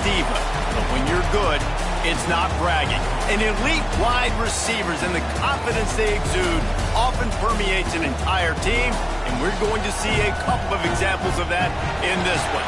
diva, but when you're good, it's not bragging. And elite wide receivers and the confidence they exude often permeates an entire team, and we're going to see a couple of examples of that in this one.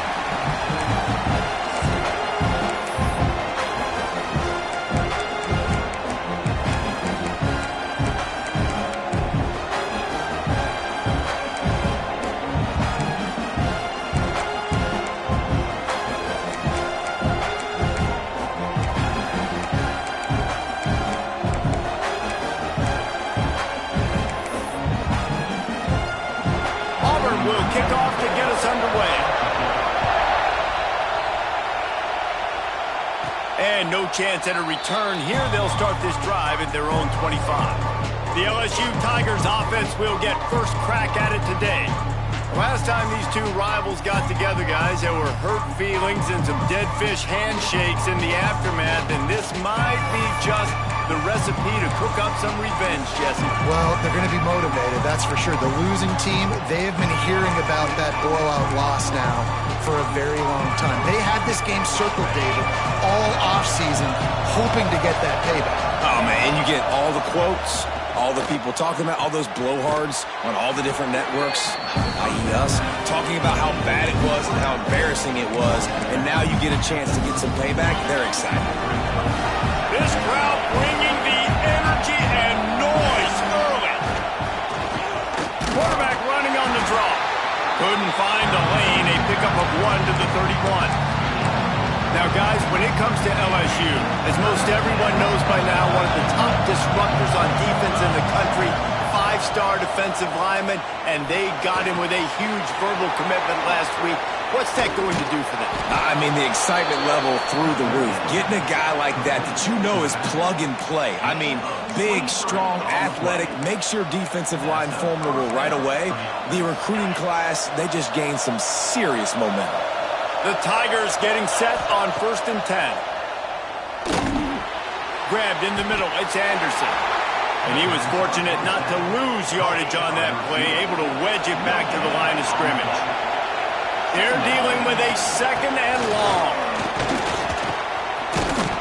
Will kick off to get us underway. And no chance at a return here. They'll start this drive at their own 25. The LSU Tigers offense will get first crack at it today. Last time these two rivals got together, guys, there were hurt feelings and some dead fish handshakes in the aftermath, and this might be just the recipe to cook up some revenge, Jesse. Well, they're going to be motivated, that's for sure. The losing team, they have been hearing about that blowout loss now for a very long time. They had this game circled, David, all offseason, hoping to get that payback. Oh, man, and you get all the quotes, all the people talking about all those blowhards on all the different networks, i.e. us, talking about how bad it was and how embarrassing it was, and now you get a chance to get some payback. They're excited. This crowd bringing the energy and noise early. Quarterback running on the draw. Couldn't find a lane. A pickup of 1 to the 31. Now, guys, when it comes to LSU, as most everyone knows by now, one of the top disruptors on defense in the country, 5-star defensive lineman, and they got him with a huge verbal commitment last week. What's that going to do for them? I mean, the excitement level through the roof. Getting a guy like that you know is plug and play. I mean, big, strong, athletic, makes your defensive line formidable right away. The recruiting class, they just gained some serious momentum. The Tigers getting set on 1st and 10. Grabbed in the middle, it's Anderson. And he was fortunate not to lose yardage on that play, able to wedge it back to the line of scrimmage. They're dealing with a 2nd and long.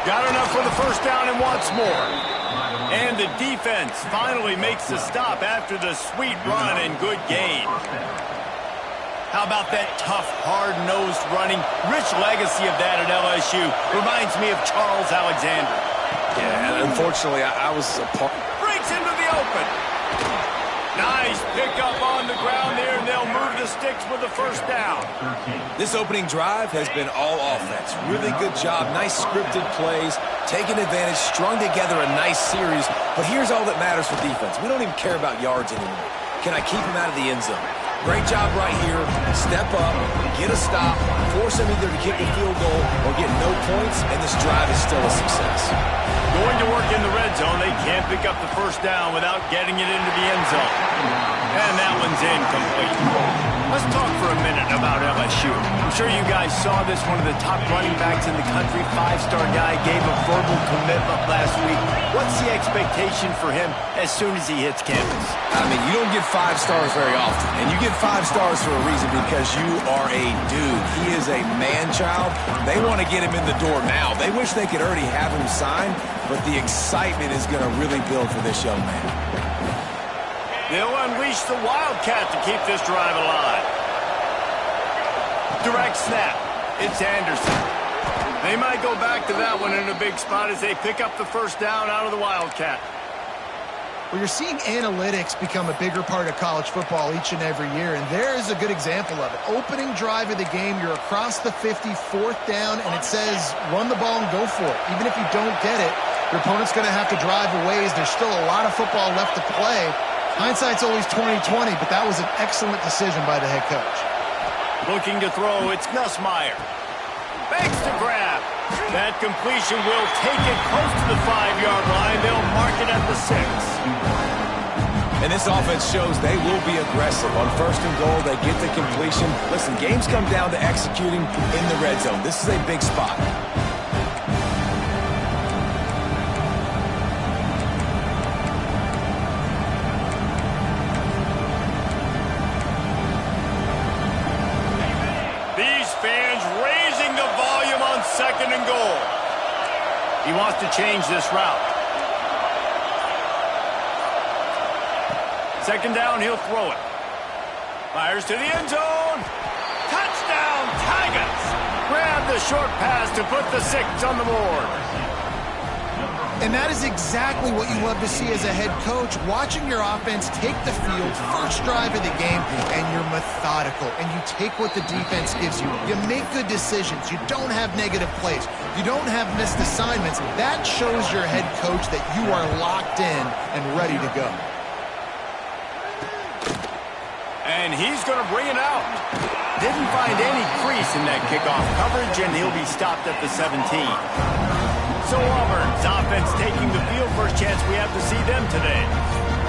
Got enough for the first down and wants more. And the defense finally makes the stop after the sweet run and good gain. How about that tough, hard-nosed running? Rich legacy of that at LSU. Reminds me of Charles Alexander. Yeah, unfortunately, I was a part. Breaks into the open. Nice pickup on the ground there, and they'll move the sticks with the first down. This opening drive has been all offense. Really good job, nice scripted plays, taking advantage, strung together a nice series. But here's all that matters for defense. We don't even care about yards anymore. Can I keep him out of the end zone? Great job right here. Step up, get a stop, force him either to kick a field goal or get no points, and this drive is still a success. Going to work in the red zone. They can't pick up the first down without getting it into the end zone. And that one's incomplete. Let's talk for a minute about LSU. I'm sure you guys saw this. One of the top running backs in the country, 5-star guy, gave a verbal commitment last week. What's the expectation for him as soon as he hits campus? I mean, you don't get 5 stars very often. And you get 5 stars for a reason, because you are a dude. He is a man-child. They want to get him in the door now. They wish they could already have him signed, but the excitement is going to really build for this young man. They'll unleash the Wildcat to keep this drive alive. Direct snap. It's Anderson. They might go back to that one in a big spot as they pick up the first down out of the Wildcat. Well, you're seeing analytics become a bigger part of college football each and every year, and there is a good example of it. Opening drive of the game, you're across the 50, 4th down, and it says run the ball and go for it. Even if you don't get it, your opponent's going to have to drive a ways. There's still a lot of football left to play. Hindsight's always 20/20, but that was an excellent decision by the head coach. Looking to throw, it's Nussmeier. Fakes to grab. That completion will take it close to the 5-yard line. They'll mark it at the 6. And this offense shows they will be aggressive. On 1st and goal, they get the completion. Listen, games come down to executing in the red zone. This is a big spot. second and goal. He wants to change this route. Second down, he'll throw it. Fires to the end zone. Touchdown, Tigers! Grab the short pass to put the 6 on the board. And that is exactly what you love to see as a head coach, watching your offense take the field, first drive of the game, and you're methodical, and you take what the defense gives you. You make good decisions. You don't have negative plays. You don't have missed assignments. That shows your head coach that you are locked in and ready to go. And he's going to bring it out. Didn't find any crease in that kickoff coverage, and he'll be stopped at the 17. So Auburn's offense taking the field. First chance we have to see them today.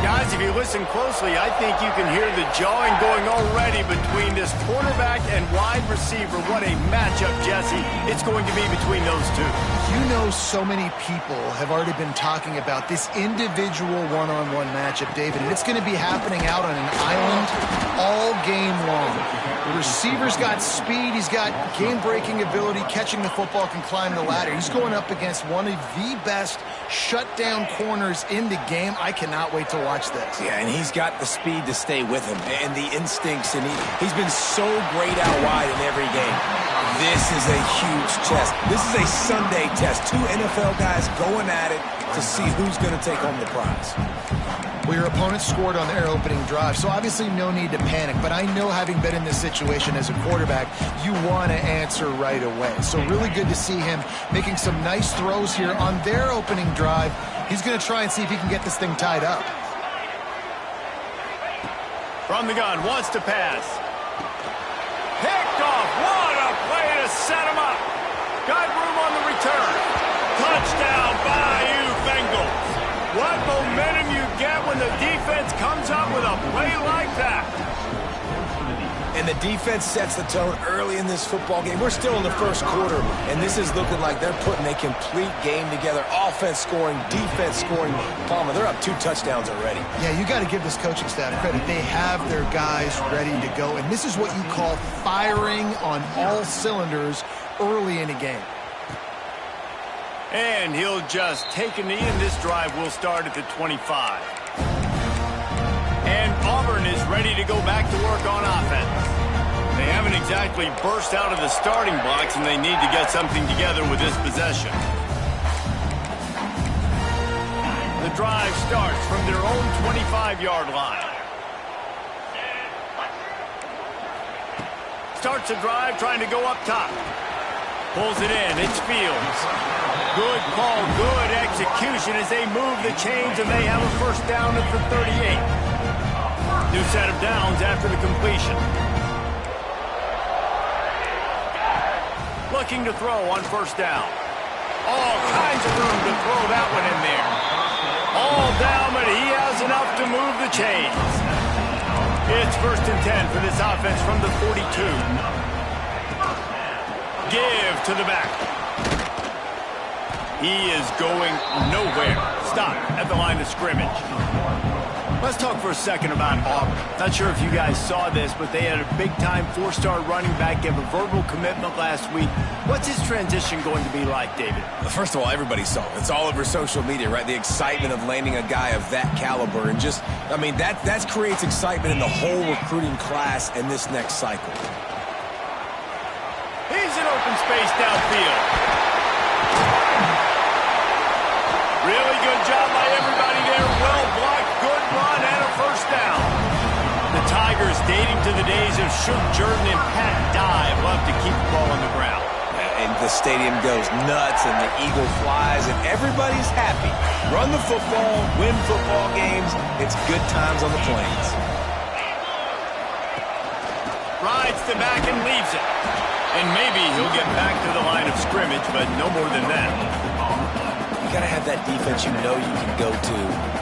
Guys, if you listen closely, I think you can hear the jawing going already between this quarterback and wide receiver. What a matchup, Jesse, it's going to be between those two. You know, so many people have already been talking about this individual one-on-one matchup, David, and it's going to be happening out on an island all game long. The receiver's got speed. He's got game-breaking ability. Catching the football, can climb the ladder. He's going up against one of the best shutdown corners in the game. I cannot wait to watch this. Yeah, and he's got the speed to stay with him and the instincts, and he's been so great out wide in every game. This is a huge test. This is a Sunday test. Two NFL guys going at it to see who's going to take home the prize. Well, your opponent scored on their opening drive, so obviously no need to panic. But I know, having been in this situation as a quarterback, you want to answer right away. So really good to see him making some nice throws here on their opening drive. He's going to try and see if he can get this thing tied up. From the gun, wants to pass. Picked off. What a play to set him up. Got room on the return. Touchdown, Bayou Bengals. What momentum you get when the defense comes up with a play like that. And the defense sets the tone early in this football game. We're still in the first quarter, and this is looking like they're putting a complete game together. Offense scoring, defense scoring. Palmer, they're up 2 touchdowns already. Yeah, you got to give this coaching staff credit. They have their guys ready to go, and this is what you call firing on all cylinders early in a game. And he'll just take a knee, and this drive will start at the 25. And Auburn is ready to go back to work on offense. They haven't exactly burst out of the starting blocks, and they need to get something together with this possession. The drive starts from their own 25-yard line. Starts the drive trying to go up top. Pulls it in. It's Fields. Good call, good execution as they move the chains, and they have a first down at the 38. New set of downs after the completion. Looking to throw on first down. All kinds of room to throw that one in there. All down, but he has enough to move the chains. It's 1st and 10 for this offense from the 42. Give to the back. He is going nowhere. Stop at the line of scrimmage. Let's talk for a second about Auburn. Not sure if you guys saw this, but they had a big-time 4-star running back give a verbal commitment last week. What's his transition going to be like, David? First of all, everybody saw it. It's all over social media, right? The excitement of landing a guy of that caliber. And just, I mean, that creates excitement in the whole recruiting class in this next cycle. He's in open space downfield. Really good job by everybody there. Well blocked, good run, and a first down. The Tigers, dating to the days of Shook Jordan and Pat Dye, will have to keep the ball on the ground. And the stadium goes nuts, and the eagle flies, and everybody's happy. Run the football, win football games. It's good times on the plains. Rides the back and leaves it. And maybe he'll get back to the line of scrimmage, but no more than that. You got to have that defense you know you can go to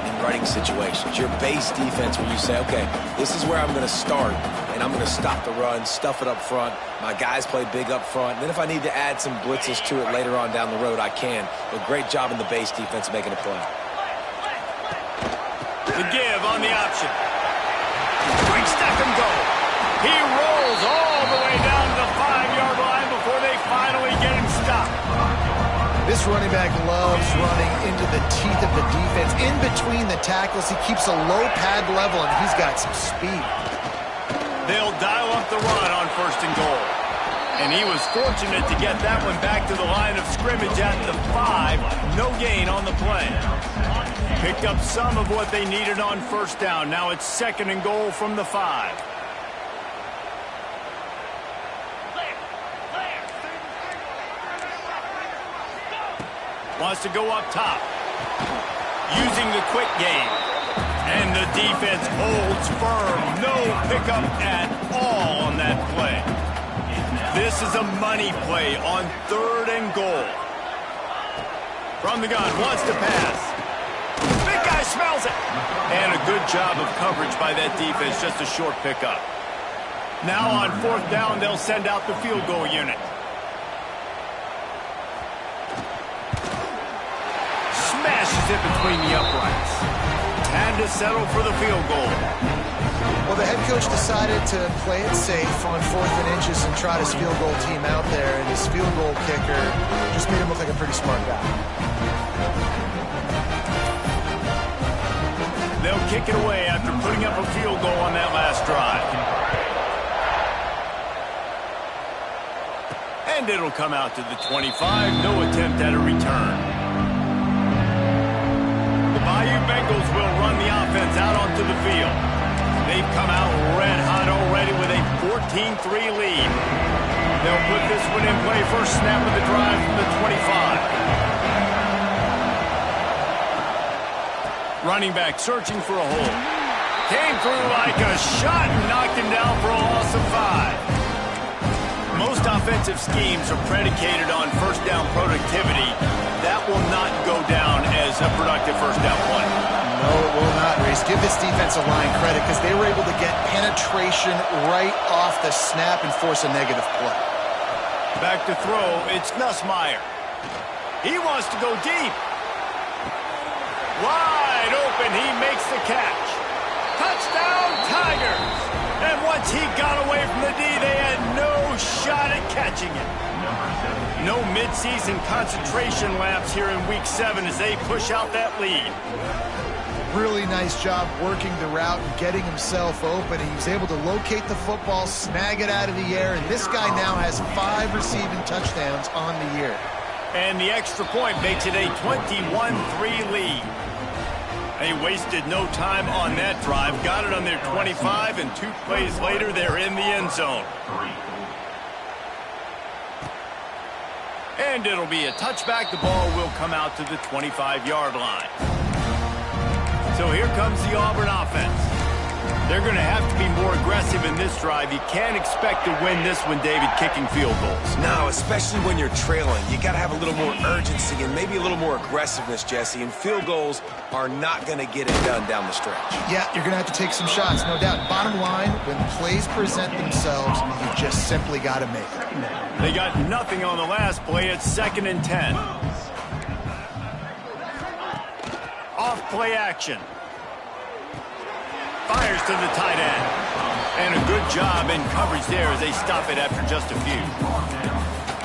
in running situations. Your base defense where you say, okay, this is where I'm going to start, and I'm going to stop the run, stuff it up front. My guys play big up front. And then if I need to add some blitzes to it later on down the road, I can. But great job in the base defense making a play. The give on the option. Quick step and go. He rolls all the way down to the 5-yard line before they finally get him stopped. This running back loves running into the teeth of the defense. In between the tackles, he keeps a low pad level, and he's got some speed. They'll dial up the run on 1st and goal. And he was fortunate to get that one back to the line of scrimmage at the 5. No gain on the play. Picked up some of what they needed on 1st down. Now it's 2nd and goal from the 5. Wants to go up top. Using the quick game. And the defense holds firm. No pickup at all on that play. This is a money play on 3rd and goal. From the gun, wants to pass. Big guy smells it. And a good job of coverage by that defense, just a short pickup. Now on 4th down, they'll send out the field goal unit. Smashes it between the uprights. Had to settle for the field goal. Well, the head coach decided to play it safe on 4th and inches and trot his field goal team out there, and his field goal kicker just made him look like a pretty smart guy. They'll kick it away after putting up a field goal on that last drive. And it'll come out to the 25. No attempt at a return. The Bayou Bengals will run the offense out onto the field. They've come out red hot already with a 14-3 lead. They'll put this one in play. First snap of the drive from the 25. Running back searching for a hole. Came through like a shot and knocked him down for a loss of 5. Most offensive schemes are predicated on 1st down productivity. That will not go down as a productive 1st down play. No, it will not, Reese. Give this defensive line credit because they were able to get penetration right off the snap and force a negative play. Back to throw, it's Nussmeier. He wants to go deep. Wide open, he makes the catch. Touchdown, Tigers! And once he got away from the D, they had no shot at catching it. No midseason concentration lapse here in Week 7 as they push out that lead. Really nice job working the route and getting himself open. He was able to locate the football, snag it out of the air, and this guy now has 5 receiving touchdowns on the year. And the extra point makes it a 21-3 lead. They wasted no time on that drive. Got it on their 25, and 2 plays later, they're in the end zone. And it'll be a touchback. The ball will come out to the 25-yard line. So here comes the Auburn offense. They're going to have to be more aggressive in this drive. You can't expect to win this one, David, kicking field goals. No, especially when you're trailing. You got to have a little more urgency and maybe a little more aggressiveness, Jesse. And field goals are not going to get it done down the stretch. Yeah, you're going to have to take some shots, no doubt. Bottom line, when plays present themselves, you just simply got to make it. They got nothing on the last play. It's 2nd and 10. Off play action. Fires to the tight end. And a good job in coverage there as they stop it after just a few.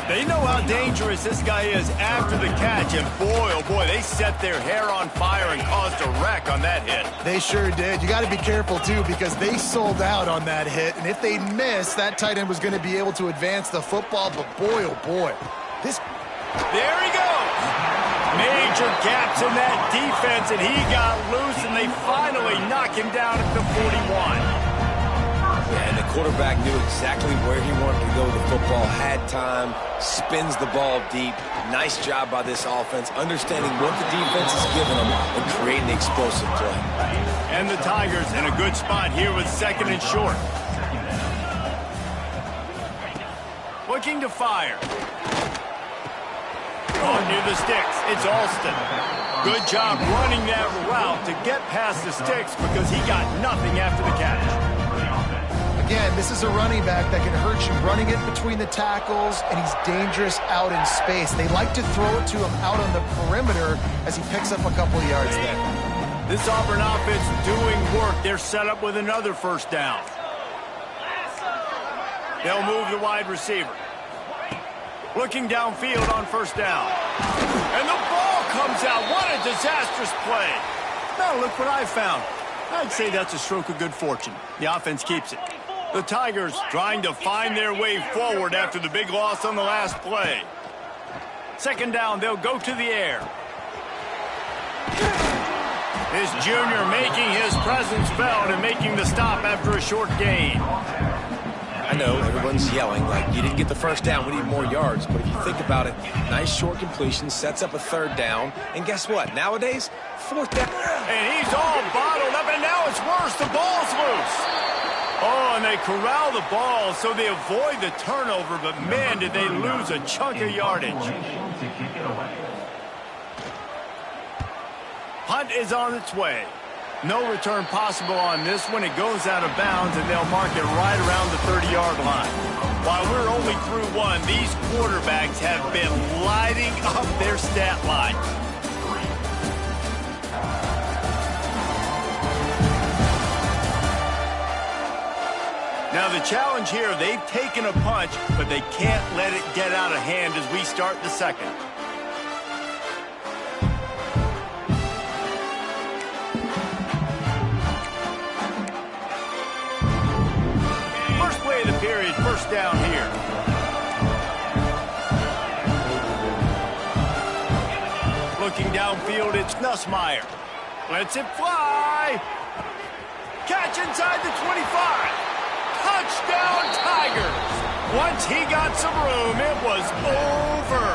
They know how dangerous this guy is after the catch, and boy, oh boy, they set their hair on fire and caused a wreck on that hit. They sure did. You got to be careful, too, because they sold out on that hit, and if they missed, that tight end was going to be able to advance the football, but boy, oh boy. There he goes. Major gaps in that defense, and he got loose, and they finally knock him down at the 41. And the quarterback knew exactly where he wanted to go with the football, had time, spins the ball deep. Nice job by this offense, understanding what the defense is giving them and creating the explosive play. And the Tigers in a good spot here with 2nd and short. Looking to fire. Oh, near the sticks. It's Alston. Good job running that route to get past the sticks because he got nothing after the catch. Again, this is a running back that can hurt you running it between the tackles, and he's dangerous out in space. They like to throw it to him out on the perimeter as he picks up a couple of yards there. This Auburn offense doing work. They're set up with another 1st down. They'll move the wide receiver. Looking downfield on first down. And the ball comes out. What a disastrous play. Now look what I found. I'd say that's a stroke of good fortune. The offense keeps it. The Tigers trying to find their way forward after the big loss on the last play. Second down, they'll go to the air. This junior making his presence felt and making the stop after a short gain. I know everyone's yelling like you didn't get the first down, we need more yards. But if you think about it, nice short completion, sets up a third down. And guess what? Nowadays, fourth down. And he's all bottled up, and now it's worse. The ball's loose. Oh, and they corral the ball so they avoid the turnover, but man, did they lose a chunk of yardage. Punt is on its way. No return possible on this one. It goes out of bounds, and they'll mark it right around the 30-yard line. While we're only through one, these quarterbacks have been lighting up their stat line. Now the challenge here, they've taken a punch, but they can't let it get out of hand as we start the second. First play of the period, first down here. Looking downfield, it's Nussmeier. Lets it fly. Catch inside the 25. Touchdown, Tigers. Once he got some room, it was over.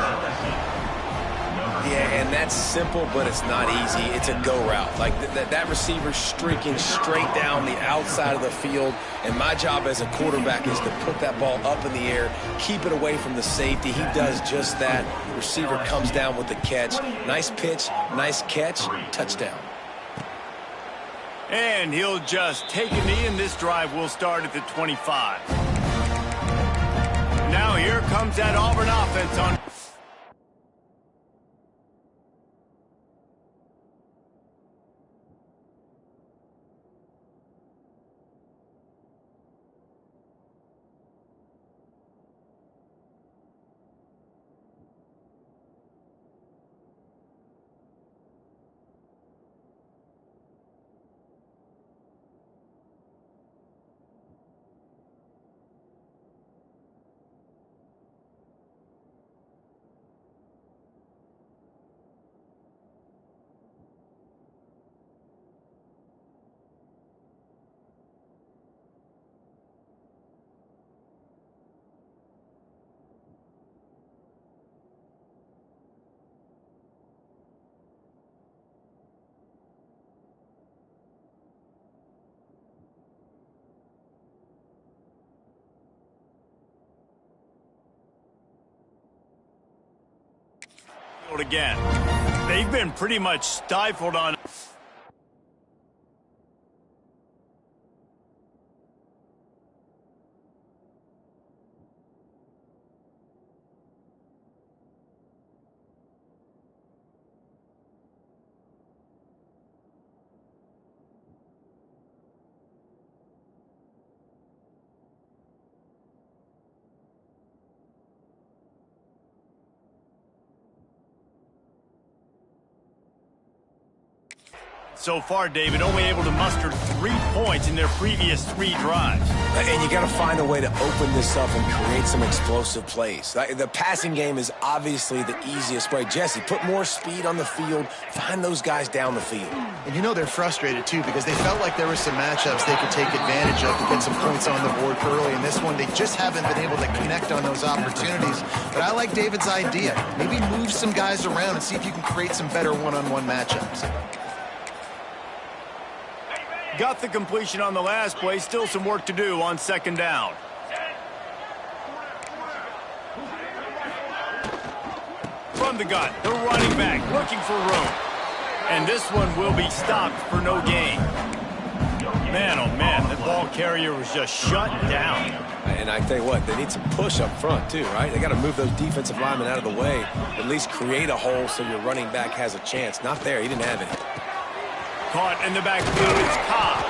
Yeah, and that's simple, but it's not easy. It's a go route. Like that receiver's streaking straight down the outside of the field, and my job as a quarterback is to put that ball up in the air, keep it away from the safety. He does just that. The receiver comes down with the catch. Nice pitch, nice catch, touchdown. And he'll just take a knee, and this drive will start at the 25. Now here comes that Auburn offense on. Again. They've been pretty much stifled on. So far, David, only able to muster 3 points in their previous 3 drives. And you got to find a way to open this up and create some explosive plays. The passing game is obviously the easiest way. Jesse, put more speed on the field. Find those guys down the field. And you know they're frustrated, too, because they felt like there were some matchups they could take advantage of to get some points on the board early. In this one, they just haven't been able to connect on those opportunities. But I like David's idea. Maybe move some guys around and see if you can create some better one-on-one matchups. Got the completion on the last play. Still some work to do on second down. From the gun, the running back looking for room. And this one will be stopped for no gain. Man, oh man, the ball carrier was just shut down. And I tell you what, they need some push up front too, right? They got to move those defensive linemen out of the way. At least create a hole so your running back has a chance. Not there. He didn't have any. Caught in the backfield, it's Cobb.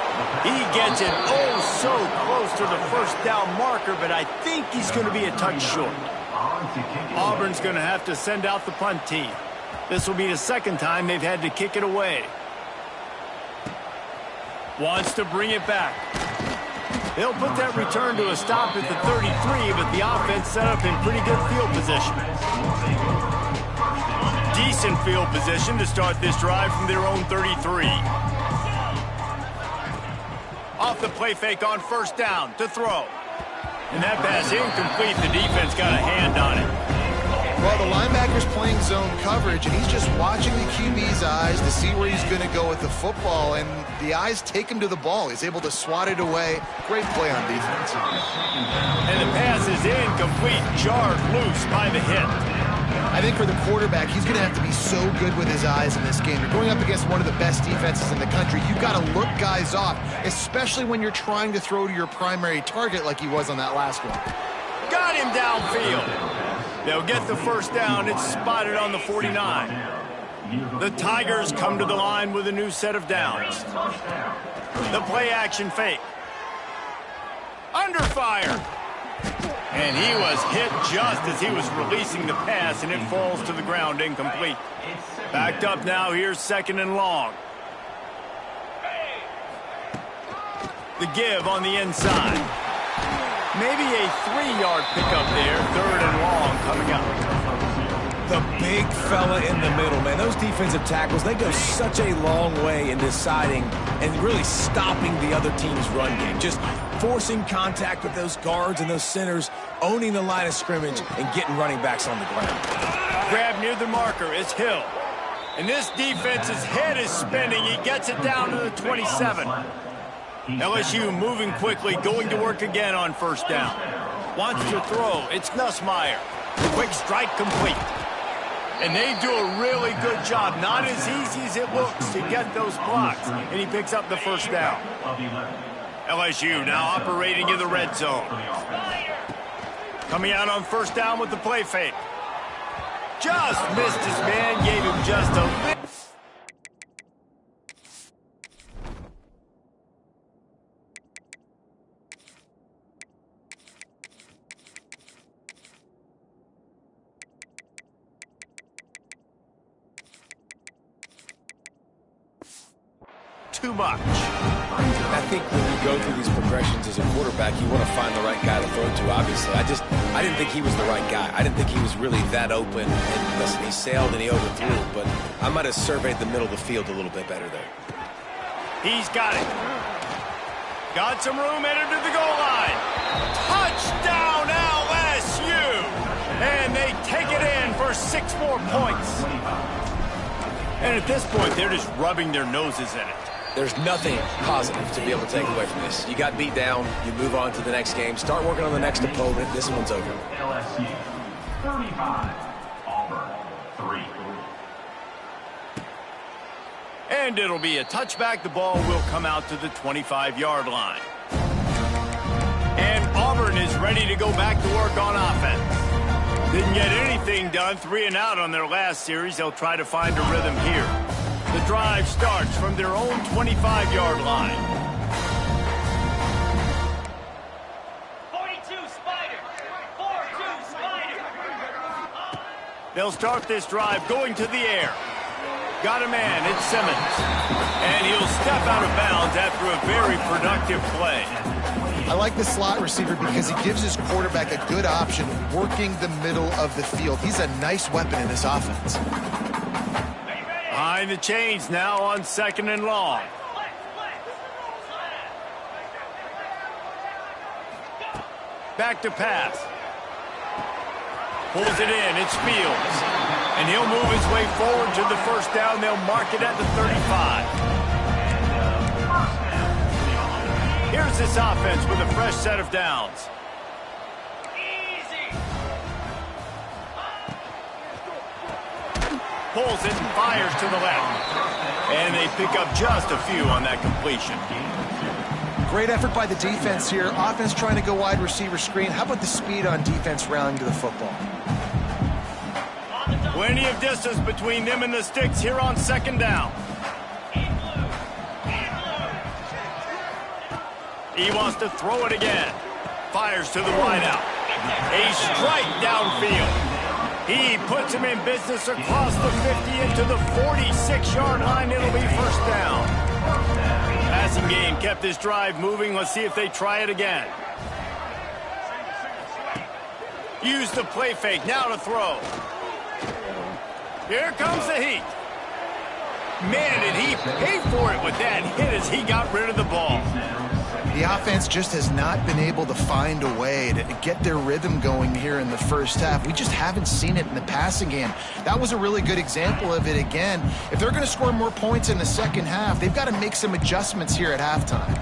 He gets it oh so close to the first down marker, but I think he's going to be a touch short. Auburn's going to have to send out the punt team. This will be the second time they've had to kick it away. Wants to bring it back. They'll put that return to a stop at the 33, but the offense set up in pretty good field position. Decent field position to start this drive from their own 33. Off the play fake on first down to throw. And that pass incomplete. The defense got a hand on it. Well, the linebacker's playing zone coverage, and he's just watching the QB's eyes to see where he's going to go with the football, and the eyes take him to the ball. He's able to swat it away. Great play on defense. And the pass is incomplete, jarred loose by the hit. I think for the quarterback, he's going to have to be so good with his eyes in this game. You're going up against one of the best defenses in the country. You've got to look guys off, especially when you're trying to throw to your primary target like he was on that last one. Got him downfield. They'll get the first down. It's spotted on the 49. The Tigers come to the line with a new set of downs. The play action fake. Under fire. And he was hit just as he was releasing the pass, and it falls to the ground incomplete. Backed up now. Here's second and long. The give on the inside. Maybe a 3-yard pickup there. Third and long coming up. The big fella in the middle, man. Those defensive tackles, they go such a long way in deciding and really stopping the other team's run game. Just forcing contact with those guards and those centers, owning the line of scrimmage, and getting running backs on the ground. Grab near the marker. It's Hill. And this defense's head is spinning. He gets it down to the 27. LSU moving quickly, going to work again on first down. Wants to throw. It's Nussmeier. Quick strike complete. And they do a really good job. Not as easy as it looks to get those blocks. And he picks up the first down. LSU now operating in the red zone. Coming out on first down with the play fake. Just missed his man. Gave him just a bit. Too much. I think when you go through these progressions as a quarterback, you want to find the right guy to throw to, obviously. I didn't think he was the right guy. I didn't think he was really that open. And listen, he sailed and he overthrew, but I might have surveyed the middle of the field a little bit better there. He's got it. Got some room, entered to the goal line. Touchdown, LSU! And they take it in for 6 more points. And at this point, they're just rubbing their noses in it. There's nothing positive to be able to take away from this. You got beat down, you move on to the next game, start working on the next opponent. This one's over. LSU 35, Auburn 3. And it'll be a touchback. The ball will come out to the 25-yard line. And Auburn is ready to go back to work on offense. Didn't get anything done. 3 and out on their last series. They'll try to find a rhythm here. The drive starts from their own 25-yard line. 42 Spider. 4-2 Spider. They'll start this drive going to the air. Got a man. It's Simmons. And he'll step out of bounds after a very productive play. I like the slot receiver because he gives his quarterback a good option working the middle of the field. He's a nice weapon in this offense. Behind the chains now on second and long. Back to pass. Pulls it in. It's Fields. And he'll move his way forward to the first down. They'll mark it at the 35. Here's this offense with a fresh set of downs. Pulls it and fires to the left. And they pick up just a few on that completion. Great effort by the defense here. Offense trying to go wide receiver screen. How about the speed on defense rallying to the football? Plenty of distance between them and the sticks here on second down. He wants to throw it again. Fires to the wideout. A strike downfield. He puts him in business across the 50 into the 46-yard line. It'll be first down. Passing game kept this drive moving. Let's see if they try it again. Use the play fake. Now to throw. Here comes the heat. Man, did he pay for it with that hit as he got rid of the ball. The offense just has not been able to find a way to get their rhythm going here in the first half. We just haven't seen it in the passing game. That was a really good example of it again. If they're going to score more points in the second half, they've got to make some adjustments here at halftime.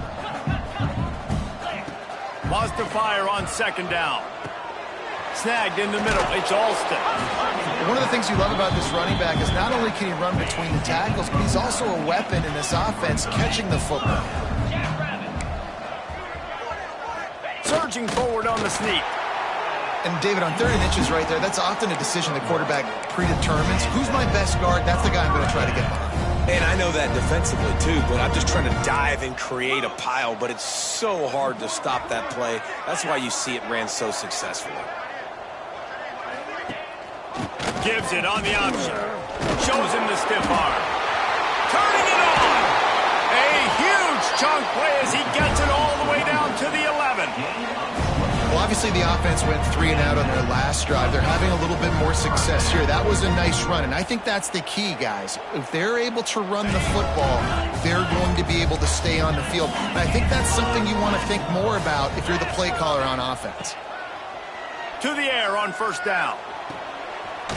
Lost to fire on second down. Snagged in the middle. It's Alston. One of the things you love about this running back is not only can he run between the tackles, but he's also a weapon in this offense catching the football. Surging forward on the sneak. And David, on 3rd and inches right there, that's often a decision the quarterback predetermines. Who's my best guard? That's the guy I'm going to try to get behind. And I know that defensively too, but I'm just trying to dive and create a pile, but it's so hard to stop that play. That's why you see it ran so successfully. Gives it on the option. Shows him the stiff arm. Turning it on. A huge chunk play as he gets it all the way down to the 11. Well, obviously the offense went 3 and out on their last drive. They're having a little bit more success here. That was a nice run, and I think that's the key, guys. If they're able to run the football, they're going to be able to stay on the field. And I think that's something you want to think more about if you're the play caller on offense. To the air on first down.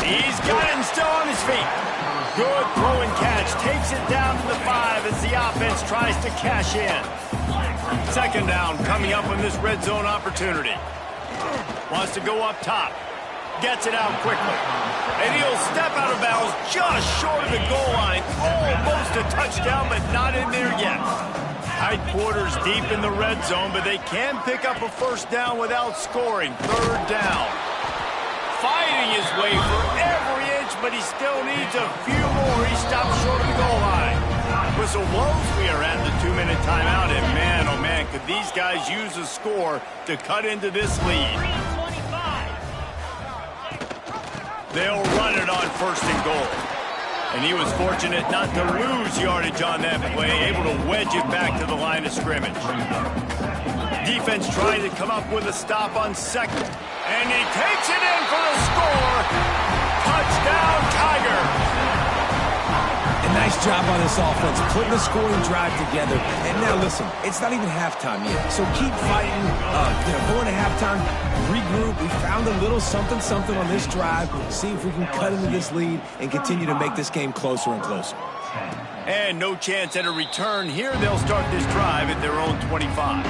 He's got it and still on his feet. Good throw and catch. Takes it down to the 5 as the offense tries to cash in. Second down coming up on this red zone opportunity. Wants to go up top. Gets it out quickly. And he'll step out of bounds just short of the goal line. Almost a touchdown, but not in there yet. Tight quarters deep in the red zone, but they can pick up a first down without scoring. Third down. Fighting his way for every inch, but he still needs a few more. He stops short of the goal line. Whistle blows. We are at the 2-minute timeout, and man, oh man, could these guys use a score to cut into this lead. They'll run it on first and goal. And he was fortunate not to lose yardage on that play, able to wedge it back to the line of scrimmage. Defense trying to come up with a stop on second. And he takes it in for the score. Touchdown, Tigers. A nice job on this offense, putting the scoring drive together. And now listen, it's not even halftime yet. So keep fighting, going to halftime, regroup. We found a little something on this drive. See if we can cut into this lead and continue to make this game closer and closer. And no chance at a return here. They'll start this drive at their own 25.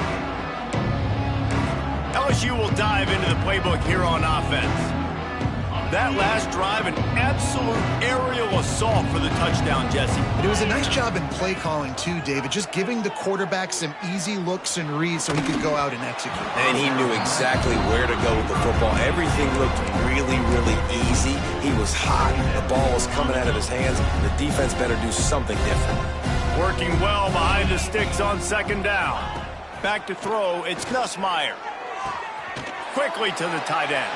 LSU will dive into the playbook here on offense. That last drive, an absolute aerial assault for the touchdown, Jesse. It was a nice job in play calling, too, David, just giving the quarterback some easy looks and reads so he could go out and execute. And he knew exactly where to go with the football. Everything looked really, really easy. He was hot. The ball was coming out of his hands. The defense better do something different. Working well behind the sticks on second down. Back to throw, it's Nussmeier. Quickly to the tight end.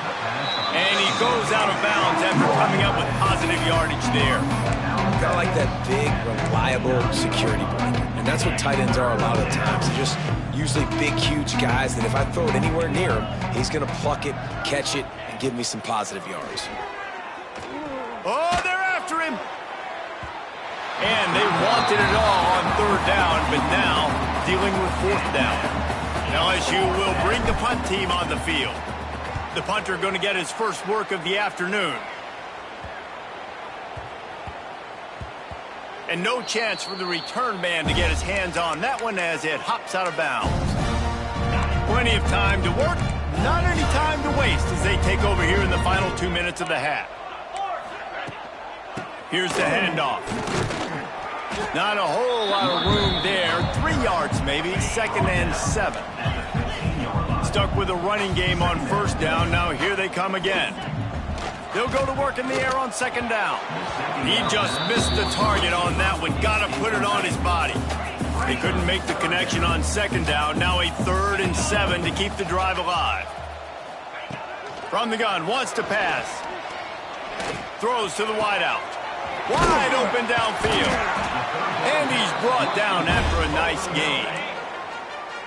And he goes out of bounds after coming up with positive yardage there. Got like that big, reliable security blanket. And that's what tight ends are a lot of the times. They're just usually big, huge guys that if I throw it anywhere near him, he's going to pluck it, catch it, and give me some positive yards. Oh, they're after him. And they wanted it all on third down, but now dealing with fourth down. LSU will bring the punt team on the field. The punter going to get his first work of the afternoon. And no chance for the return man to get his hands on that one as it hops out of bounds. Plenty of time to work, not any time to waste as they take over here in the final 2 minutes of the half. Here's the handoff. Not a whole lot of room there. 3 yards maybe, 2nd and 7. Stuck with a running game on first down. Now here they come again. They'll go to work in the air on second down. He just missed the target on that one. Got to put it on his body. They couldn't make the connection on second down. Now a 3rd and 7 to keep the drive alive. From the gun, wants to pass. Throws to the wideout. Wide open downfield. And he's brought down after a nice gain.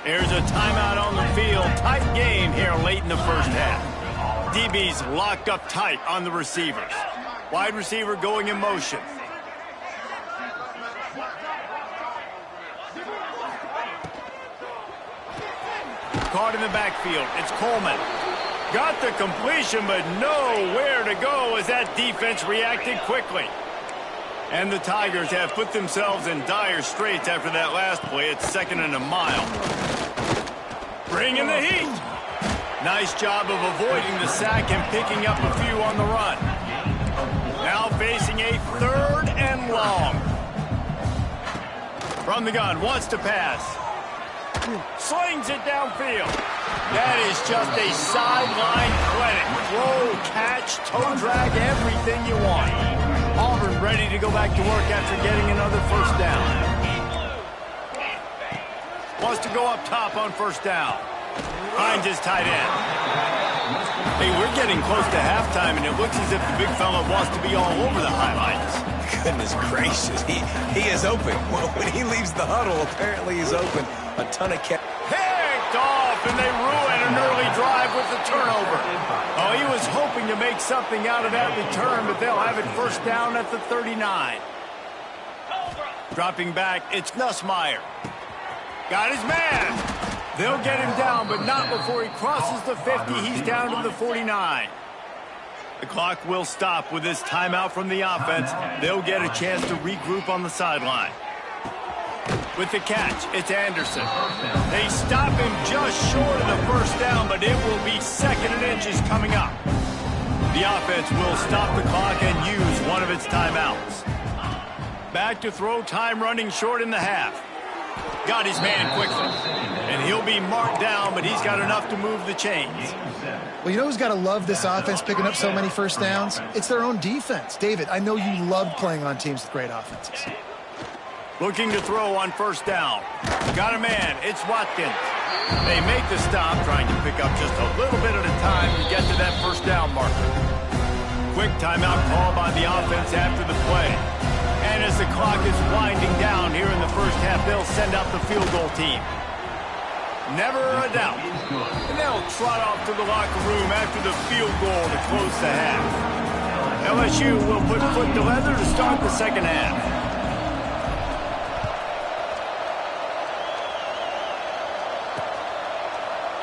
Here's a timeout on the field. Tight game here late in the first half. DB's locked up tight on the receivers. Wide receiver going in motion. Caught in the backfield. It's Coleman. Got the completion, but nowhere to go as that defense reacted quickly. And the Tigers have put themselves in dire straits after that last play. It's 2nd and a mile. Bringing the heat. Nice job of avoiding the sack and picking up a few on the run. Now facing a 3rd and long. From the gun, wants to pass. Slings it downfield. That is just a sideline clinic. Throw, catch, toe drag, everything you want. Auburn ready to go back to work after getting another first down. Wants to go up top on first down. Finds his tight end. Hey, we're getting close to halftime, and it looks as if the big fella wants to be all over the highlights. Goodness gracious, he is open. Well, when he leaves the huddle, apparently he's open. A ton of catch. Picked off, and they ruin an early drive with the turnover. Oh, he was hoping to make something out of that return, but they'll have it first down at the 39. Dropping back, it's Nussmeier. Got his man. They'll get him down, but not before he crosses the 50. He's down to the 49. The clock will stop with this timeout from the offense. They'll get a chance to regroup on the sideline. With the catch, it's Anderson. They stop him just short of the first down, but it will be 2nd and inches coming up. The offense will stop the clock and use one of its timeouts. Back to throw, time running short in the half. Got his man quickly. And he'll be marked down, but he's got enough to move the chains. Well, you know who's got to love this offense picking up so many first downs? It's their own defense. David, I know you love playing on teams with great offenses. Looking to throw on first down. Got a man. It's Watkins. They make the stop, trying to pick up just a little bit at a time to get to that first down marker. Quick timeout call by the offense after the play. And as the clock is winding down here in the first half, they'll send out the field goal team. Never a doubt. And they'll trot off to the locker room after the field goal to close the half. LSU will put foot to leather to start the second half.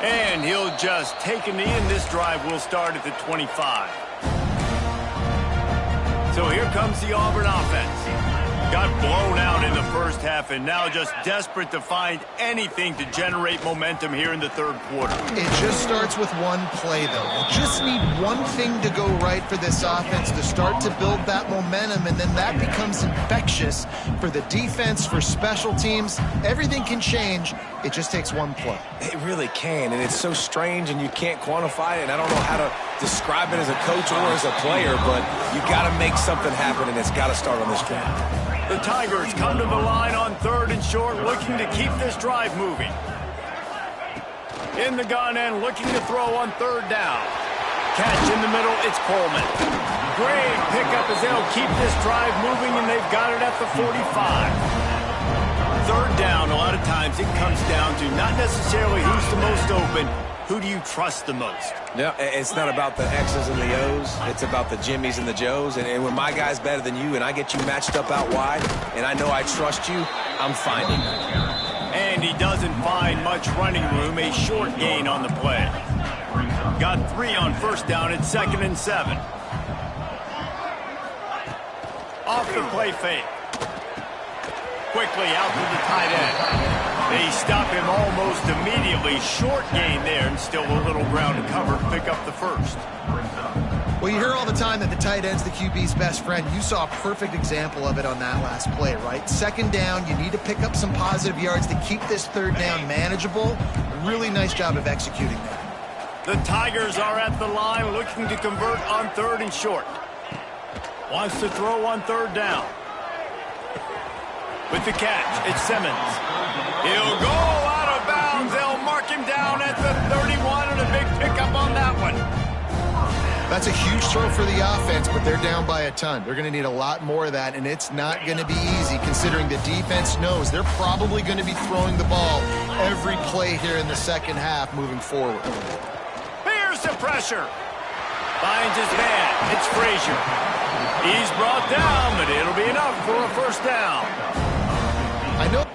And he'll just take a knee, and this drive will start at the 25. So here comes the Auburn offense. Got blown out in the first half and now just desperate to find anything to generate momentum here in the third quarter. It just starts with one play, though. You just need one thing to go right for this offense to start to build that momentum, and then that becomes infectious for the defense, for special teams. Everything can change. It just takes one play. It really can, and it's so strange, and you can't quantify it, and I don't know how to describe it as a coach or as a player, but you got to make something happen, and it's got to start on this drive. The Tigers come to the line on 3rd and short, looking to keep this drive moving. In the gun and looking to throw on 3rd down. Catch in the middle, it's Coleman. Great pickup as they'll keep this drive moving, and they've got it at the 45. 3rd down, a lot of times it comes down to not necessarily who's the most open, who do you trust the most? No, it's not about the X's and the O's. It's about the Jimmies and the Joes. And when my guy's better than you and I get you matched up out wide and I know I trust you, I'm finding you. And he doesn't find much running room. A short gain on the play. Got 3 on first down. It's 2nd and 7. Off the play fake. Quickly out to the tight end. They stop him almost immediately. Short gain there, and still a little ground to cover to pick up the first. Well, you hear all the time that the tight end's the QB's best friend. You saw a perfect example of it on that last play, right? 2nd down, you need to pick up some positive yards to keep this 3rd down manageable. Really nice job of executing that. The Tigers are at the line looking to convert on 3rd and short. Wants to throw on 3rd down. With the catch, it's Simmons. He'll go out of bounds. They'll mark him down at the 31, and a big pickup on that one. That's a huge throw for the offense, but they're down by a ton. They're going to need a lot more of that, and it's not going to be easy considering the defense knows they're probably going to be throwing the ball every play here in the second half moving forward. Here's the pressure. Finds his man. It's Frazier. He's brought down, but it'll be enough for a first down. I know.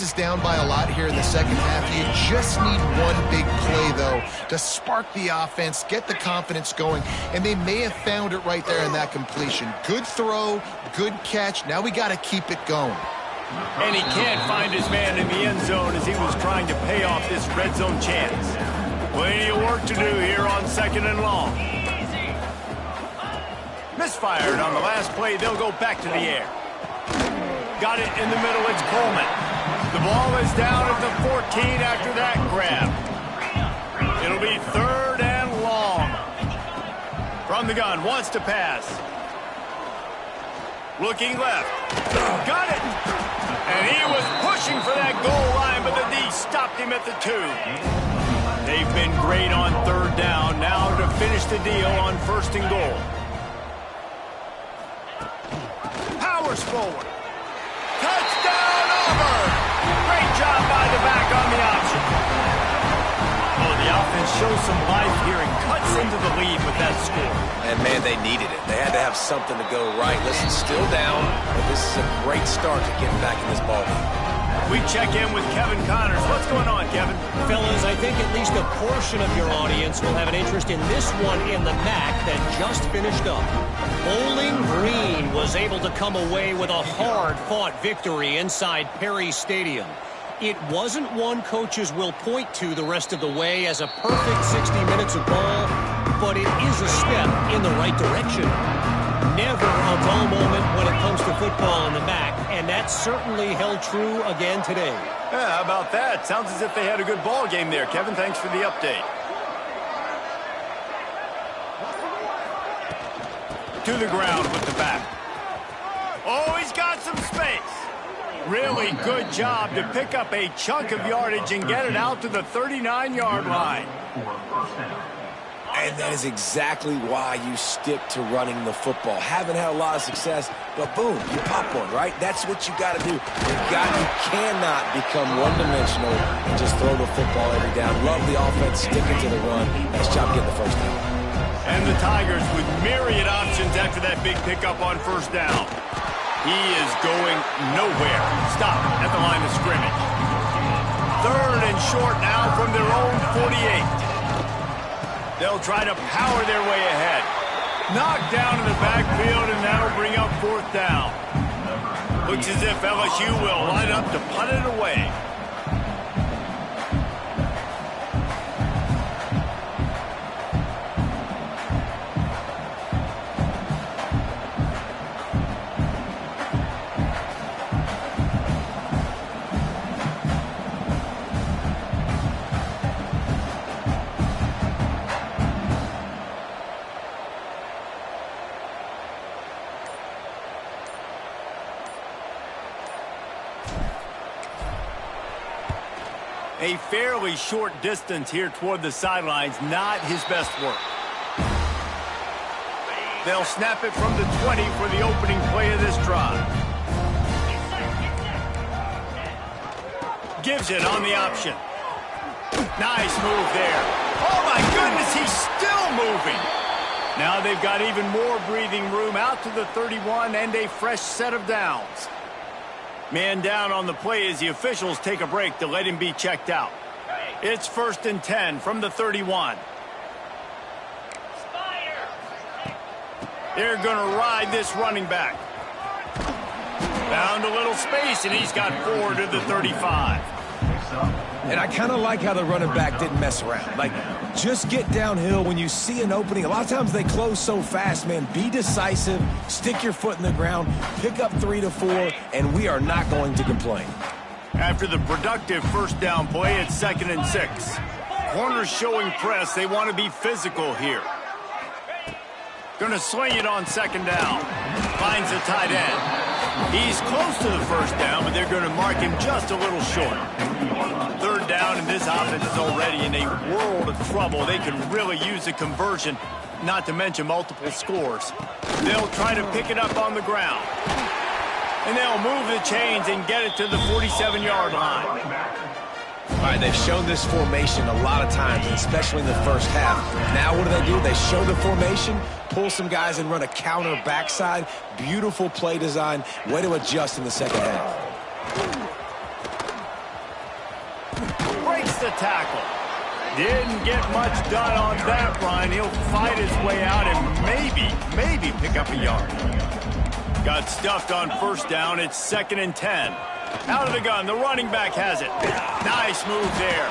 Is down by a lot here in the second half. You just need one big play, though, to spark the offense, get the confidence going, and they may have found it right there in that completion. Good throw, good catch. Now we got to keep it going. And he can't find his man in the end zone as he was trying to pay off this red zone chance. Plenty of work to do here on 2nd and long. Misfired on the last play. They'll go back to the air. Got it in the middle. It's Coleman. The ball is down at the 14 after that grab. It'll be 3rd and long. From the gun, wants to pass. Looking left. Got it. And he was pushing for that goal line, but the D stopped him at the 2. They've been great on 3rd down. Now to finish the deal on 1st and goal. Powers forward. Touchdown, Auburn! Great job by the back on the option. Oh, the offense shows some life here and cuts into the lead with that score. And, man, they needed it. They had to have something to go right. Listen, still down, but this is a great start to getting back in this ballgame. We check in with Kevin Connors. What's going on, Kevin? Fellas, I think at least a portion of your audience will have an interest in this one in the MAC that just finished up. Bowling Green was able to come away with a hard-fought victory inside Perry Stadium. It wasn't one coaches will point to the rest of the way as a perfect 60 minutes of ball, but it is a step in the right direction. Never a dull moment when it comes to football in the MAC, and that certainly held true again today. Yeah, how about that? Sounds as if they had a good ball game there. Kevin, thanks for the update. To the ground with the back. Oh, he's got some space. Really good job to pick up a chunk of yardage and get it out to the 39-yard line. And that is exactly why you stick to running the football. Haven't had a lot of success, but boom, you pop one, right? That's what you got to do. You cannot become one-dimensional and just throw the football every down. Love the offense, sticking to the run. Nice job getting the first down. And the Tigers with myriad options after that big pickup on 1st down. He is going nowhere. Stop at the line of scrimmage. 3rd and short now from their own 48. They'll try to power their way ahead. Knocked down in the backfield, and that'll bring up 4th down. Looks as if LSU will line up to punt it away. A fairly short distance here toward the sidelines, not his best work. They'll snap it from the 20 for the opening play of this drive. Gives it on the option. Nice move there. Oh my goodness, he's still moving. Now they've got even more breathing room out to the 31 and a fresh set of downs. Man down on the play as the officials take a break to let him be checked out. It's 1st and 10 from the 31. They're going to ride this running back. Found a little space, and he's got 4 to the 35. And I kind of like how the running back didn't mess around. Like, just get downhill when you see an opening. A lot of times they close so fast, man. Be decisive, stick your foot in the ground, pick up 3 to 4, and we are not going to complain. After the productive 1st down play, it's 2nd and 6. Corners showing press. They want to be physical here. Going to sling it on second down. Finds the tight end. He's close to the first down, but they're going to mark him just a little short. Third down, and this offense is already in a world of trouble. They can really use a conversion, not to mention multiple scores. They'll try to pick it up on the ground. And they'll move the chains and get it to the 47-yard line. All right, they've shown this formation a lot of times, especially in the first half. Now what do? They show the formation, pull some guys and run a counter backside. Beautiful play design. Way to adjust in the second half. Breaks the tackle. Didn't get much done on that run. He'll fight his way out and maybe pick up a yard. Got stuffed on first down. It's 2nd and 10. Out of the gun, the running back has it. Nice move there.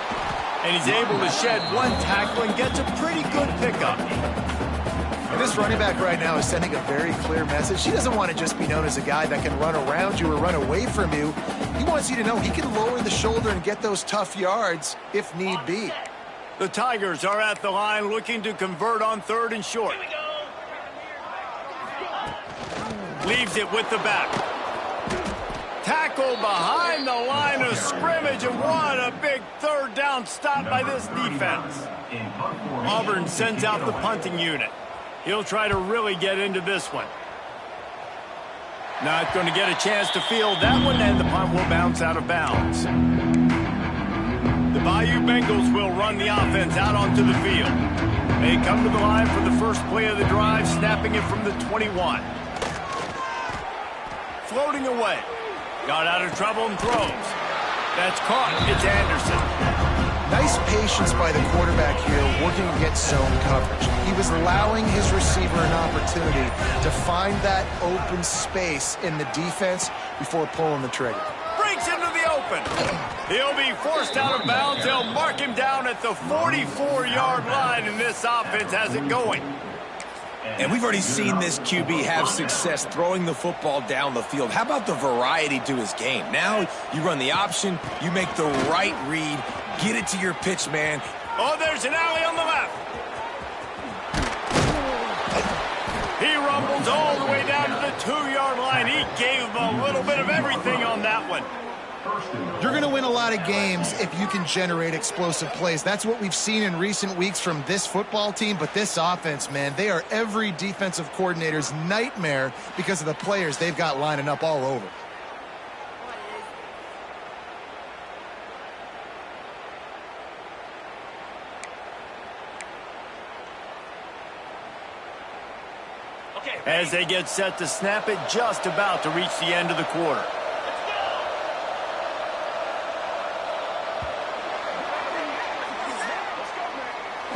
And he's able to shed one tackle and gets a pretty good pickup. And this running back right now is sending a very clear message. He doesn't want to just be known as a guy that can run around you or run away from you. He wants you to know he can lower the shoulder and get those tough yards if need be. The Tigers are at the line looking to convert on 3rd and short. Leaves it with the back. Tackle behind the line of scrimmage, and what a big 3rd down stop by this defense. Auburn sends out the punting unit. He'll try to really get into this one. Not going to get a chance to field that one, and the punt will bounce out of bounds. The Bayou Bengals will run the offense out onto the field. They come to the line for the first play of the drive, snapping it from the 21. Floating away. Got out of trouble and throws. That's caught. It's Anderson. Nice patience by the quarterback here working against zone coverage. He was allowing his receiver an opportunity to find that open space in the defense before pulling the trigger. Breaks into the open. He'll be forced out of bounds. They'll mark him down at the 44-yard line, and this offense has it going. And we've already seen this QB have success throwing the football down the field. How about the variety to his game? Now you run the option, you make the right read, get it to your pitch man. Oh, there's an alley on the left. He rumbles all the way down to the 2-yard line. He gave him a little bit of everything on that one. You're going to win a lot of games if you can generate explosive plays. That's what we've seen in recent weeks from this football team, but this offense, man, they are every defensive coordinator's nightmare because of the players they've got lining up all over. As they get set to snap it, just about to reach the end of the quarter.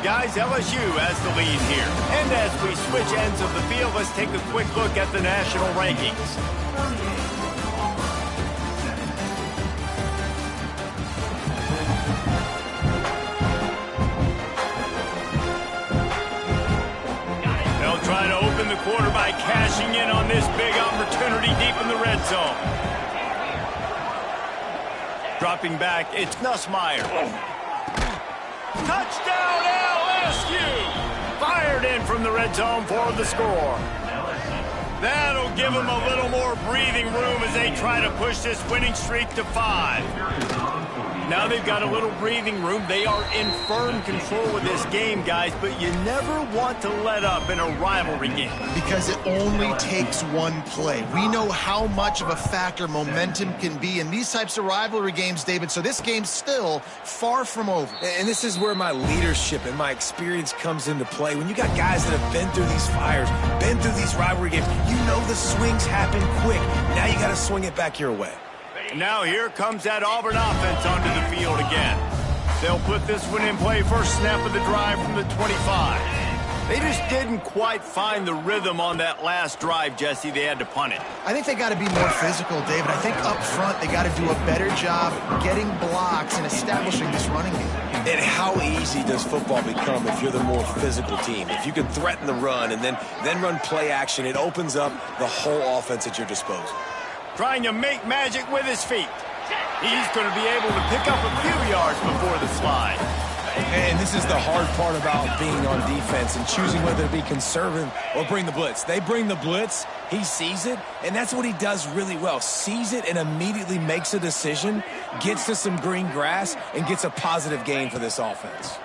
Guys, LSU has the lead here. And as we switch ends of the field, let's take a quick look at the national rankings. They'll try to open the quarter by cashing in on this big opportunity deep in the red zone. Dropping back, it's Nussmeier. Touchdown, LSU! Fired in from the red zone for the score. That'll give them a little more breathing room as they try to push this winning streak to 5. Now they've got a little breathing room. They are in firm control of this game, guys, but you never want to let up in a rivalry game. Because it only takes one play. We know how much of a factor momentum can be in these types of rivalry games, David, so this game's still far from over. And this is where my leadership and my experience comes into play. When you got guys that have been through these fires, been through these rivalry games, you know the swings happen quick. Now you got to swing it back your way. Now here comes that Auburn offense onto the field again. They'll put this one in play, first snap of the drive from the 25. They just didn't quite find the rhythm on that last drive, Jesse. They had to punt it. I think they got to be more physical, David. I think up front they got to do a better job getting blocks and establishing this running game. And how easy does football become if you're the more physical team? If you can threaten the run and then run play action, it opens up the whole offense at your disposal. Trying to make magic with his feet. He's going to be able to pick up a few yards before the slide. And this is the hard part about being on defense and choosing whether to be conservative or bring the blitz. They bring the blitz, he sees it, and that's what he does really well. Sees it and immediately makes a decision, gets to some green grass, and gets a positive gain for this offense.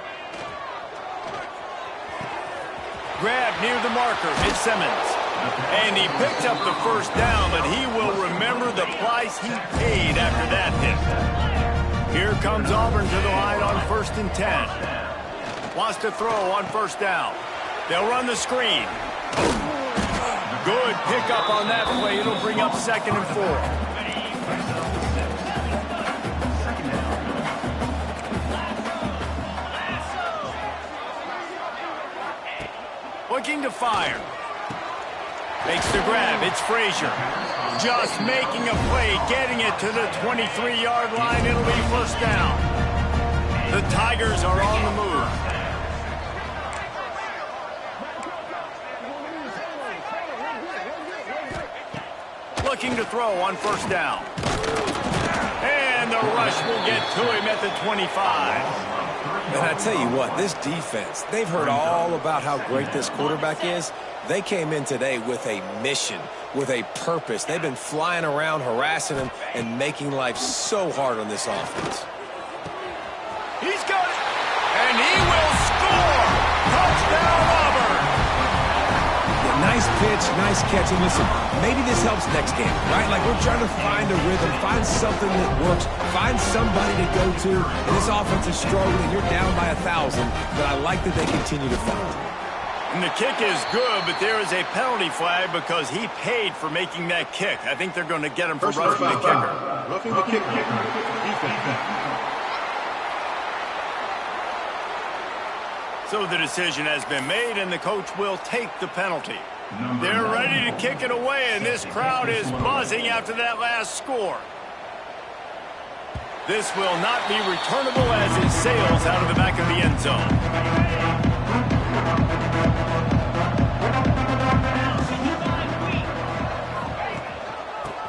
Grab near the marker, it's Simmons. And he picked up the first down, but he will remember the price he paid after that hit. Here comes Auburn to the line on 1st and 10. Wants to throw on first down. They'll run the screen. Good pickup on that play. It'll bring up 2nd and 4. Looking to fire. Makes the grab. It's Frazier. Just making a play, getting it to the 23-yard line. It'll be first down. The Tigers are on the move. Looking to throw on first down. And the rush will get to him at the 25. And I tell you what, this defense, they've heard all about how great this quarterback is. They came in today with a mission, with a purpose. They've been flying around, harassing him, and making life so hard on this offense. He's got it, and he will score! Touchdown, Auburn! Yeah, nice pitch, nice catch. And listen, maybe this helps next game, right? Like we're trying to find a rhythm, find something that works, find somebody to go to. And this offense is struggling. You're down by 1,000, but I like that they continue to fight. And the kick is good, but there is a penalty flag because he paid for making that kick. I think they're going to get him for roughing the kicker. Roughing the kicker. Defense. So the decision has been made, and the coach will take the penalty. They're ready to kick it away, and this crowd is buzzing after that last score. This will not be returnable as it sails out of the back of the end zone.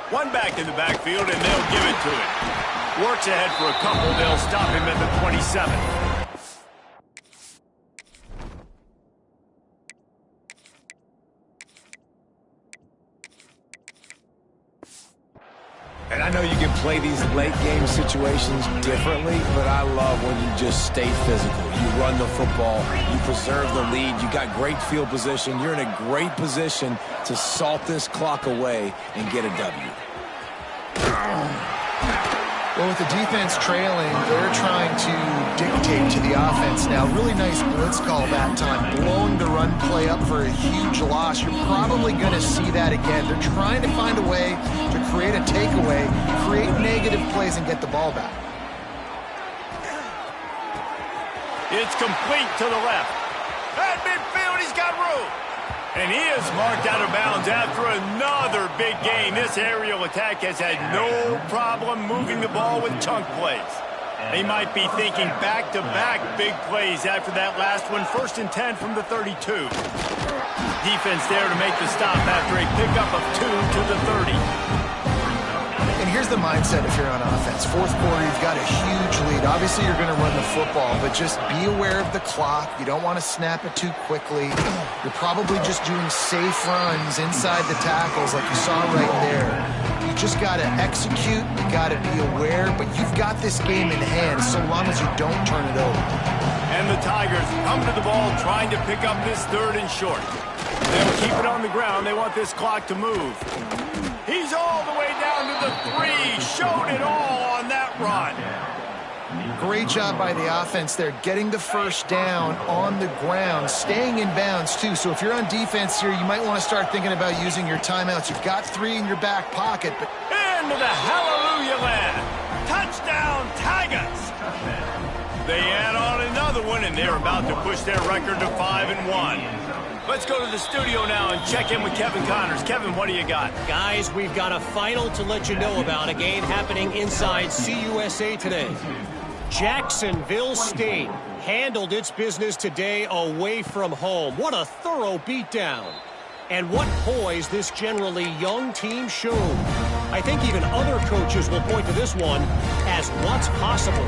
One back in the backfield, and they'll give it to him. Works ahead for a couple. They'll stop him at the 27. And I know you can play these late game situations differently, but I love when you just stay physical. You run the football, you preserve the lead, you got great field position, you're in a great position to salt this clock away and get a W. Well, with the defense trailing, they're trying to dictate to the offense now. Really nice blitz call that time, blowing the run play up for a huge loss. You're probably going to see that again. They're trying to find a way to create a takeaway, create negative plays, and get the ball back. It's complete to the left. At midfield, he's got room. And he is marked out of bounds after another big gain. This aerial attack has had no problem moving the ball with chunk plays. They might be thinking back-to-back big plays after that last one. 1st and 10 from the 32. Defense there to make the stop after a pickup of 2 to the 30. And here's the mindset if you're on offense. 4th quarter, you've got a huge lead. Obviously, you're going to run the football, but just be aware of the clock. You don't want to snap it too quickly. You're probably just doing safe runs inside the tackles like you saw right there. You just got to execute. You got to be aware, but you've got this game in hand so long as you don't turn it over. And the Tigers come to the ball trying to pick up this 3rd and short. They'll keep it on the ground. They want this clock to move. He's all the way down to the 3. Showed it all on that run. Great job by the offense there, getting the first down on the ground, staying in bounds too. So if you're on defense here, you might want to start thinking about using your timeouts. You've got 3 in your back pocket. But into the hallelujah land. Touchdown, Tigers. They add on another one, and they're about to push their record to 5-1. Let's go to the studio now and check in with Kevin Connors. Kevin, what do you got? Guys, we've got a final to let you know about, a game happening inside CUSA today. Jacksonville State handled its business today away from home. What a thorough beatdown. And what poise this generally young team showed. I think even other coaches will point to this one as what's possible.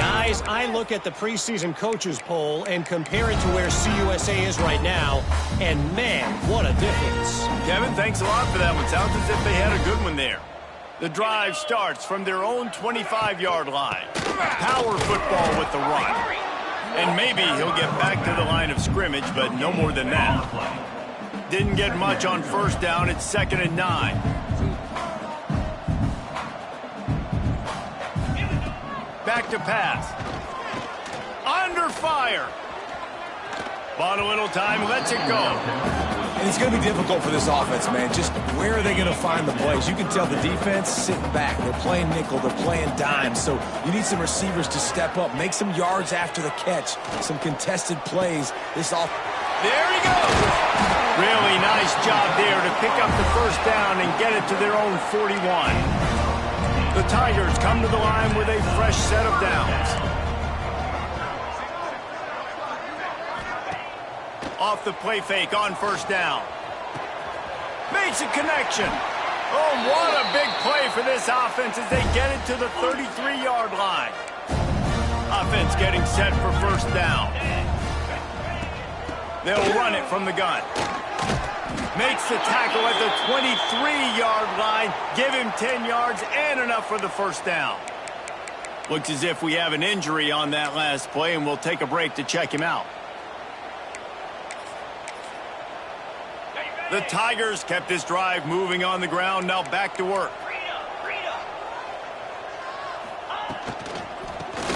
Guys, I look at the preseason coaches poll and compare it to where CUSA is right now, and man, what a difference. Kevin, thanks a lot for that one. Sounds as if they had a good one there. The drive starts from their own 25-yard line. Power football with the run. And maybe he'll get back to the line of scrimmage, but no more than that. Didn't get much on first down. It's 2nd and 9. Back to pass. Under fire. Bought a little time, lets it go. And it's going to be difficult for this offense, man. Just where are they going to find the plays? You can tell the defense sitting back. They're playing nickel. They're playing dime. So you need some receivers to step up, make some yards after the catch, some contested plays. There he goes. Really nice job there to pick up the first down and get it to their own 41. The Tigers come to the line with a fresh set of downs. Off the play fake on first down. Makes a connection. Oh, what a big play for this offense as they get it to the 33-yard line. Offense getting set for first down. They'll run it from the gun. Makes the tackle at the 23-yard line. Give him 10 yards and enough for the first down. Looks as if we have an injury on that last play, and we'll take a break to check him out. The Tigers kept this drive moving on the ground. Now back to work.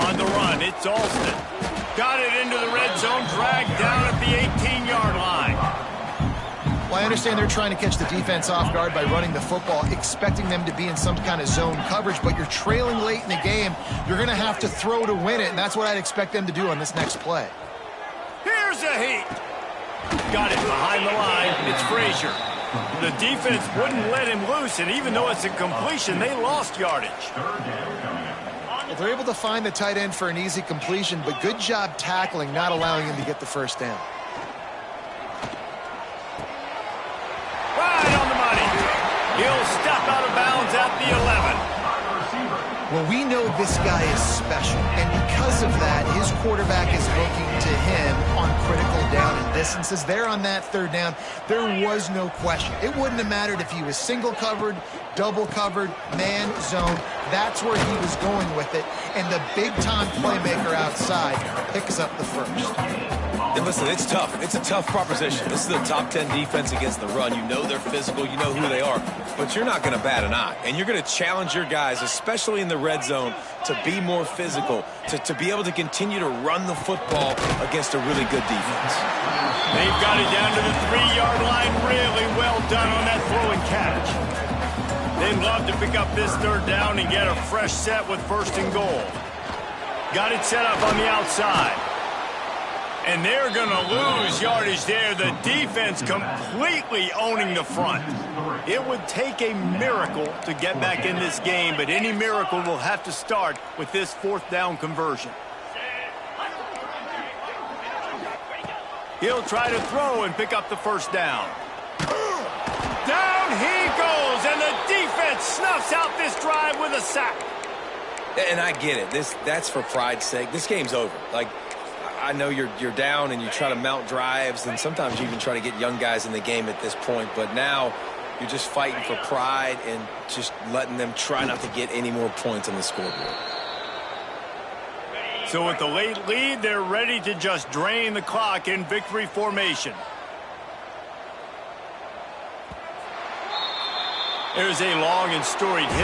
On the run, it's Alston. Got it into the red zone, dragged down at the 18-yard line. Well, I understand they're trying to catch the defense off guard by running the football, expecting them to be in some kind of zone coverage, but you're trailing late in the game. You're going to have to throw to win it, and that's what I'd expect them to do on this next play. Here's a heat. Got it behind the line. It's Frazier. The defense wouldn't let him loose, and even though it's a completion, they lost yardage. Well, they're able to find the tight end for an easy completion, but good job tackling, not allowing him to get the first down. Right on the money. He'll step out of bounds at the 11. Well, we know this guy is special, and because of that, his quarterback is looking to him on critical down and distances. There on that third down, there was no question. It wouldn't have mattered if he was single covered, double covered, man, zone. That's where he was going with it, and the big-time playmaker outside picks up the first. And listen, it's tough. It's a tough proposition. This is the top 10 defense against the run. You know they're physical. You know who they are. But you're not going to bat an eye. And you're going to challenge your guys, especially in the red zone, to be more physical, to be able to continue to run the football against a really good defense. They've got it down to the 3-yard line. Really well done on that throw and catch. They'd love to pick up this third down and get a fresh set with 1st and goal. Got it set up on the outside. And they're going to lose yardage there. The defense completely owning the front. It would take a miracle to get back in this game, but any miracle will have to start with this 4th down conversion. He'll try to throw and pick up the first down. Down he goes, and the defense snuffs out this drive with a sack. And I get it. That's for pride's sake. This game's over. Like, I know you're down and you try to mount drives, and sometimes you even try to get young guys in the game at this point. But now you're just fighting for pride and just letting them try not to get any more points on the scoreboard. So with the late lead, they're ready to just drain the clock in victory formation. There's a long and storied history.